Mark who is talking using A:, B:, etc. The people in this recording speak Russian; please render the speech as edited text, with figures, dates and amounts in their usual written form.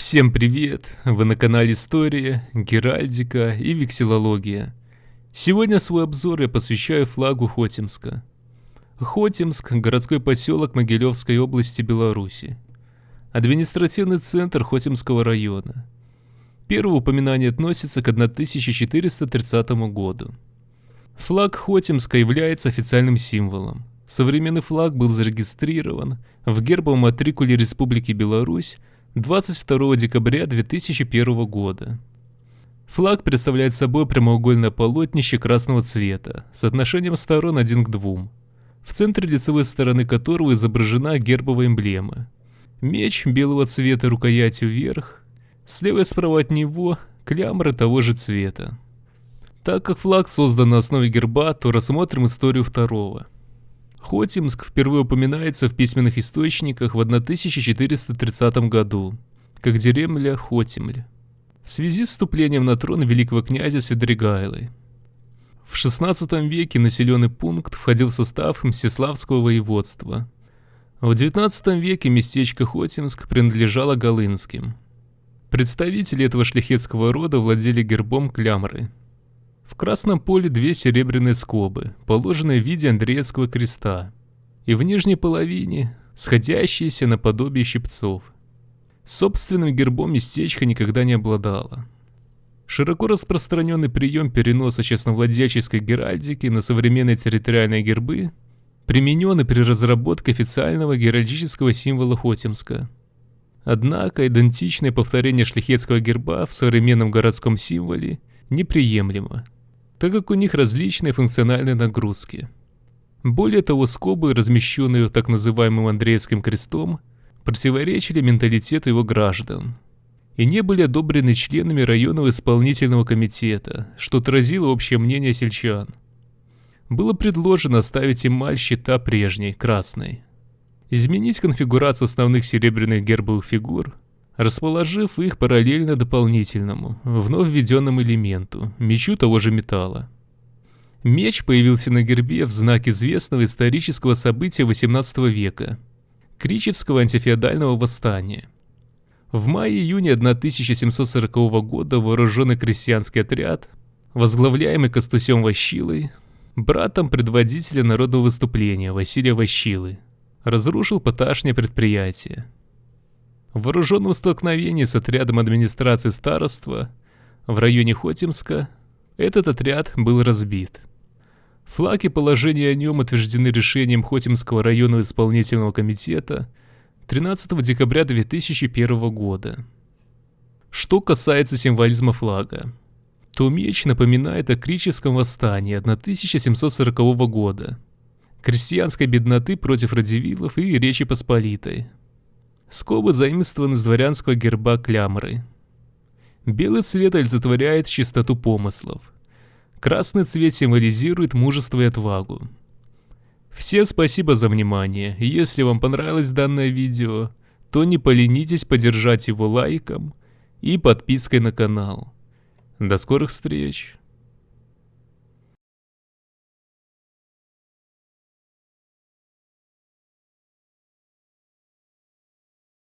A: Всем привет! Вы на канале История, Геральдика и Вексилология. Сегодня свой обзор я посвящаю флагу Хотимска. Хотимск – городской поселок Могилевской области, Беларуси. Административный центр Хотимского района. Первое упоминание относится к 1430 году. Флаг Хотимска является официальным символом. Современный флаг был зарегистрирован в гербовом матрикуле Республики Беларусь 22 декабря 2001 года. Флаг представляет собой прямоугольное полотнище красного цвета с отношением сторон 1 к 2, в центре лицевой стороны которого изображена гербовая эмблема. Меч белого цвета рукоятью вверх, слева и справа от него клямры того же цвета. Так как флаг создан на основе герба, то рассмотрим историю второго. Хотимск впервые упоминается в письменных источниках в 1430 году, как деревня Хотимль, в связи с вступлением на трон великого князя Свидригайлы. В XVI веке населенный пункт входил в состав Мстиславского воеводства. В XIX веке местечко Хотимск принадлежало Голынским. Представители этого шляхетского рода владели гербом клямры. В красном поле 2 серебряные скобы, положенные в виде Андреевского креста, и в нижней половине сходящиеся наподобие щипцов. Собственным гербом местечко никогда не обладало. Широко распространенный прием переноса честновладельческой геральдики на современные территориальные гербы применен и при разработке официального геральдического символа Хотимска. Однако идентичное повторение шляхетского герба в современном городском символе неприемлемо, так как у них различные функциональные нагрузки. Более того, скобы, размещенные так называемым Андреевским крестом, противоречили менталитету его граждан и не были одобрены членами районного исполнительного комитета, что отразило общее мнение сельчан. Было предложено оставить эмаль щита прежней, красной, изменить конфигурацию основных серебряных гербовых фигур, расположив их параллельно дополнительному, вновь введенному элементу, мечу того же металла. Меч появился на гербе в знак известного исторического события XVIII века – Кричевского антифеодального восстания. В мае-июне 1740 года вооруженный крестьянский отряд, возглавляемый Костусем Ващилой, братом предводителя народного выступления Василия Ващилы, разрушил поташнее предприятие. В вооруженном столкновении с отрядом администрации староства в районе Хотимска этот отряд был разбит. Флаг и положение о нем утверждены решением Хотимского районного исполнительного комитета 13 декабря 2001 года. Что касается символизма флага, то меч напоминает о Кричевском восстании 1740 года, крестьянской бедноты против радивилов и Речи Посполитой. Скобы заимствованы с дворянского герба клямры. Белый цвет олицетворяет чистоту помыслов. Красный цвет символизирует мужество и отвагу. Всем спасибо за внимание. Если вам понравилось данное видео, то не поленитесь поддержать его лайком и подпиской на канал. До скорых встреч!